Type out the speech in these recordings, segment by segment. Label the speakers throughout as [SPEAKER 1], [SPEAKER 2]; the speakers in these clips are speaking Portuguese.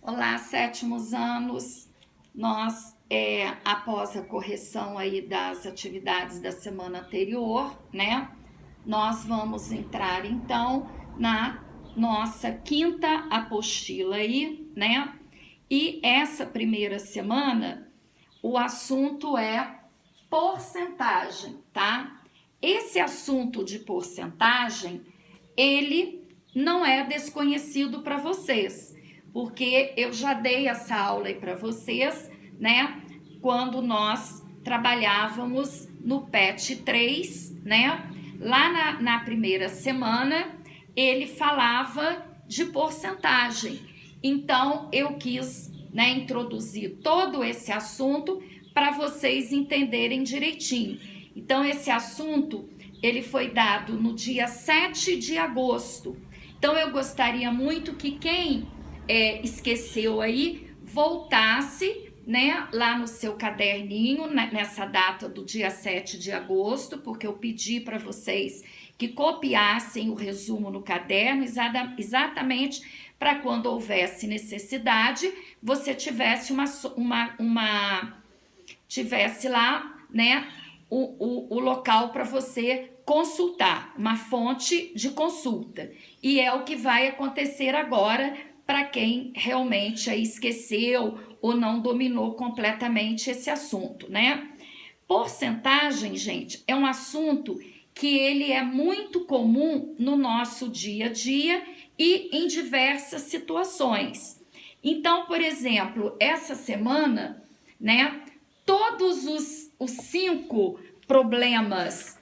[SPEAKER 1] Olá, sétimos anos. Nós, após a correção aí das atividades da semana anterior, né? Nós vamos entrar então na nossa quinta apostila aí, né? E essa primeira semana, o assunto é porcentagem, tá? Esse assunto de porcentagem, ele não é desconhecido para vocês, porque eu já dei essa aula aí para vocês, né? Quando nós trabalhávamos no PET 3, né? Lá na primeira semana, ele falava de porcentagem. Então, eu quis, né, introduzir todo esse assunto para vocês entenderem direitinho. Então, esse assunto, ele foi dado no dia 7 de agosto. Então, eu gostaria muito que quem esqueceu aí, voltasse, né, lá no seu caderninho, nessa data do dia 7 de agosto, porque eu pedi para vocês que copiassem o resumo no caderno, exatamente para quando houvesse necessidade, você tivesse tivesse lá, né, o local para você consultar, uma fonte de consulta. E é o que vai acontecer agora para quem realmente aí esqueceu ou não dominou completamente esse assunto, né? Porcentagem, gente, é um assunto que ele é muito comum no nosso dia a dia e em diversas situações. Então, por exemplo, essa semana, né, todos os 5 problemas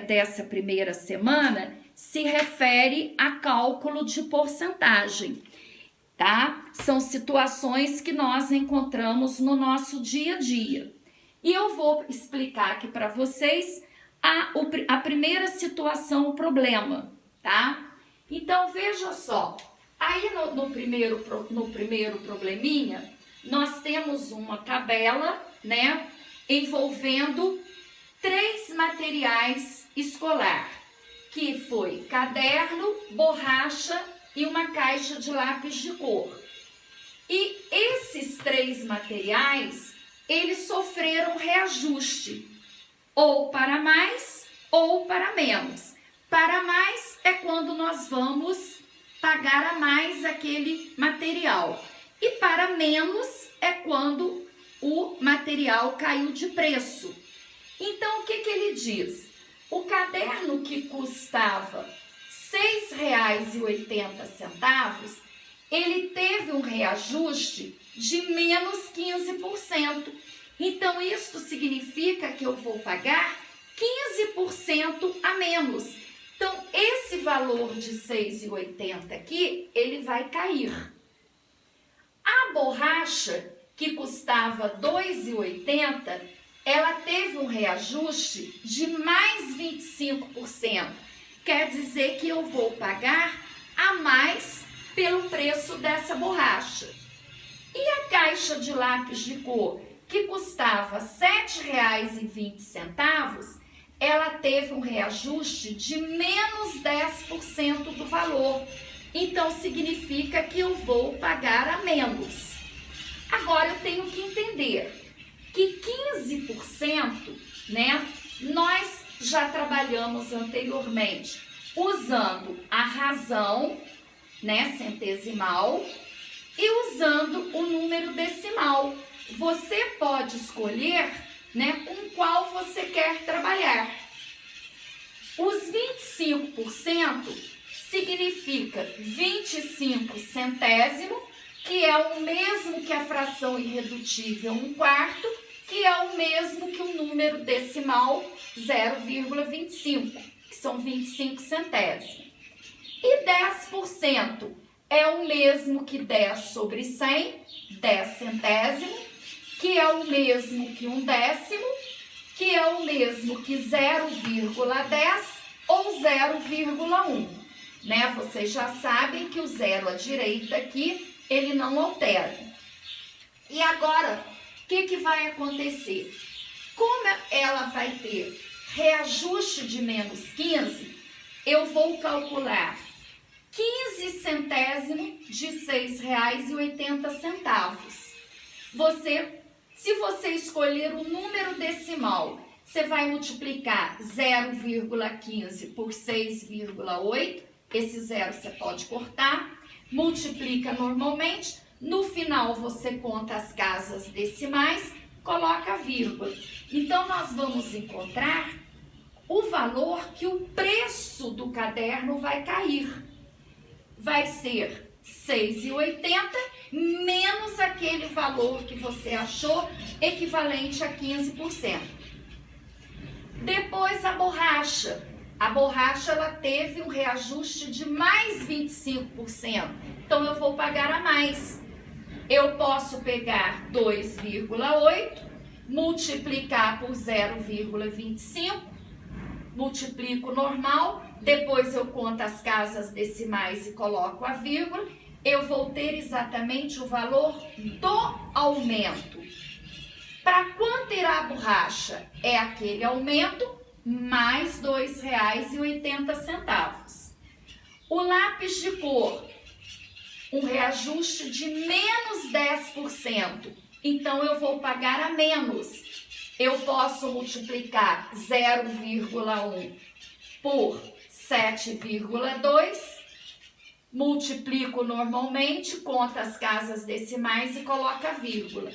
[SPEAKER 1] dessa primeira semana se refere a cálculo de porcentagem, tá? São situações que nós encontramos no nosso dia a dia. E eu vou explicar aqui para vocês a primeira situação, o problema, tá? Então, veja só, aí no primeiro probleminha, nós temos uma tabela, né, envolvendo 3 materiais escolar, que foi caderno, borracha e uma caixa de lápis de cor. E esses 3 materiais, eles sofreram reajuste, ou para mais ou para menos. Para mais é quando nós vamos pagar a mais aquele material. E para menos é quando o material caiu de preço. Então, o que ele diz? O caderno que custava R$ 6,80, ele teve um reajuste de menos 15%. Então, isso significa que eu vou pagar 15% a menos. Então, esse valor de R$ 6,80 aqui, ele vai cair. A borracha, que custava R$ 2,80, ela teve um reajuste de mais 25%. Quer dizer que eu vou pagar a mais pelo preço dessa borracha. E a caixa de lápis de cor, que custava R$ 7,20, ela teve um reajuste de menos 10% do valor. Então, significa que eu vou pagar a menos. Agora, eu tenho que entender que 15%, né, nós já trabalhamos anteriormente usando a razão, né, centesimal, e usando o número decimal. Você pode escolher, né, com qual você quer trabalhar. Os 25% significa 25 centésimo, que é o mesmo que a fração irredutível 1/4, que é o mesmo que o número decimal 0,25, que são 25 centésimos. E 10% é o mesmo que 10 sobre 100, 10 centésimo, que é o mesmo que 1/10, que é o mesmo que 0,10 ou 0,1. Né? Vocês já sabem que o zero à direita aqui, ele não altera. E agora, o que vai acontecer? Como ela vai ter reajuste de menos 15, eu vou calcular 15 centésimos de R$ 6,80. Se você escolher o número decimal, você vai multiplicar 0,15 por 6,8. Esse zero você pode cortar. Multiplica normalmente. No final, você conta as casas decimais, coloca a vírgula. Então, nós vamos encontrar o valor que o preço do caderno vai cair. Vai ser R$ 6,80 menos aquele valor que você achou, equivalente a 15%. Depois a borracha. A borracha ela teve um reajuste de mais 25%. Então eu vou pagar a mais. Eu posso pegar 2,8, multiplicar por 0,25, multiplico normal, depois eu conto as casas decimais e coloco a vírgula, eu vou ter exatamente o valor do aumento. Para quanto irá a borracha? É aquele aumento mais R$ 2,80. O lápis de cor, um reajuste de menos 10%. Então, eu vou pagar a menos. Eu posso multiplicar 0,1 por 7,2. Multiplico normalmente, conto as casas decimais e coloco a vírgula.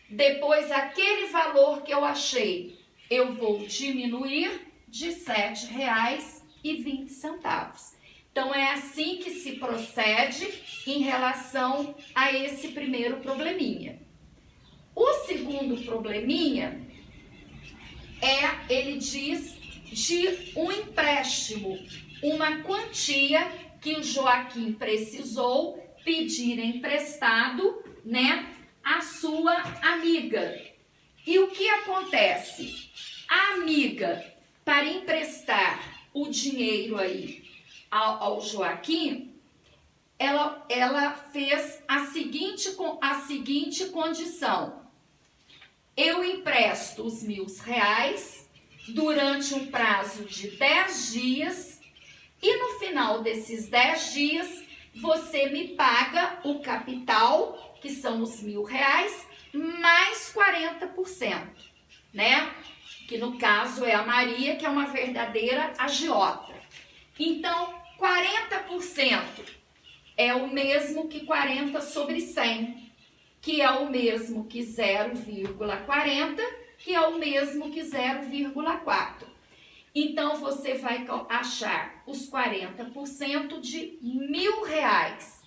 [SPEAKER 1] Depois, aquele valor que eu achei, eu vou diminuir de R$ 7,20. Então, é assim que se procede em relação a esse primeiro probleminha. O segundo probleminha ele diz de um empréstimo, uma quantia que o Joaquim precisou pedir emprestado, a sua amiga. E o que acontece? A amiga, para emprestar o dinheiro aí ao Joaquim, ela fez a seguinte condição: eu empresto os R$ 1.000 durante um prazo de 10 dias e no final desses 10 dias você me paga o capital, que são os R$ 1.000, mais 40%, que no caso é a Maria, que é uma verdadeira agiota. Então, 40% é o mesmo que 40 sobre 100, que é o mesmo que 0,40, que é o mesmo que 0,4. Então, você vai achar os 40% de R$ 1.000.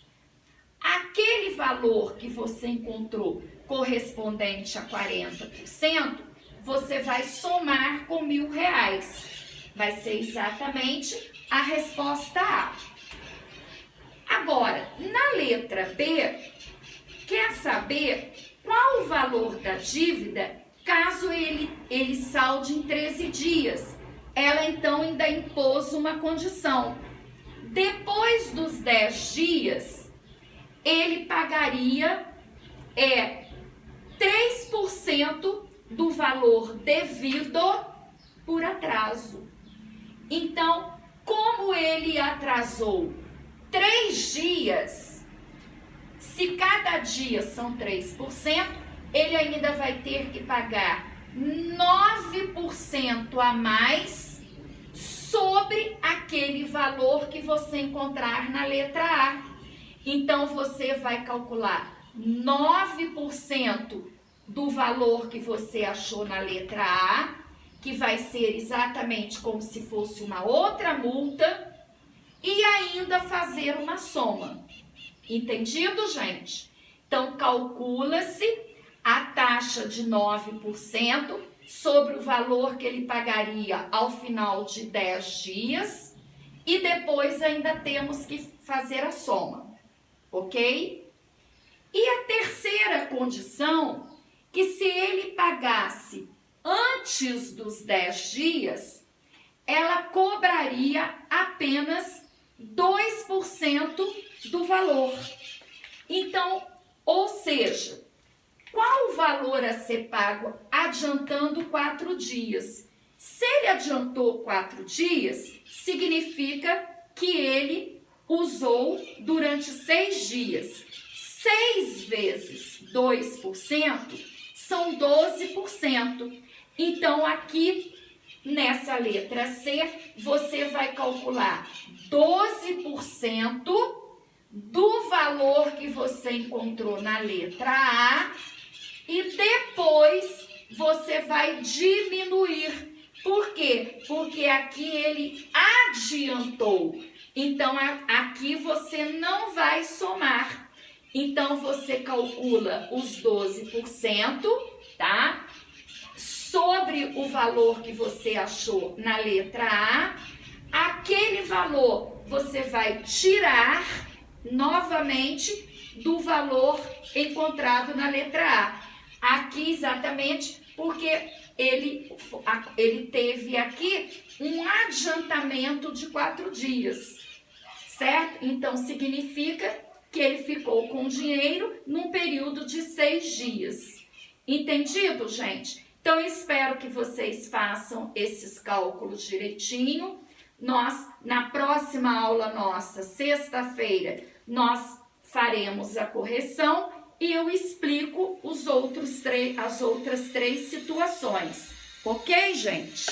[SPEAKER 1] Aquele valor que você encontrou correspondente a 40%, você vai somar com R$ 1.000. Vai ser exatamente a resposta A. Agora, na letra B, quer saber qual o valor da dívida caso ele salde em 13 dias. Ela então ainda impôs uma condição. Depois dos 10 dias, ele pagaria 3% do valor devido por atraso. Então, como ele atrasou 3 dias, se cada dia são 3%, ele ainda vai ter que pagar 9% a mais sobre aquele valor que você encontrar na letra A. Então, você vai calcular 9% do valor que você achou na letra A, que vai ser exatamente como se fosse uma outra multa, e ainda fazer uma soma. Entendido, gente? Então, calcula-se a taxa de 9% sobre o valor que ele pagaria ao final de 10 dias e depois ainda temos que fazer a soma, ok? E a terceira condição, que se ele pagasse antes dos 10 dias, ela cobraria apenas 2% do valor. Então, ou seja, qual o valor a ser pago adiantando 4 dias? Se ele adiantou 4 dias, significa que ele usou durante 6 dias. 6 vezes 2% são 12%. Então, aqui nessa letra C, você vai calcular 12% do valor que você encontrou na letra A e depois você vai diminuir. Por quê? Porque aqui ele adiantou. Então, aqui você não vai somar. Então, você calcula os 12%, tá? Sobre o valor que você achou na letra A. Aquele valor você vai tirar novamente do valor encontrado na letra A. Aqui exatamente porque ele teve aqui um adiantamento de 4 dias, certo? Então, significa que ele ficou com dinheiro num período de 6 dias. Entendido, gente? Então, espero que vocês façam esses cálculos direitinho. Nós, na próxima aula nossa, sexta-feira, nós faremos a correção e eu explico as outras 3 situações. Ok, gente?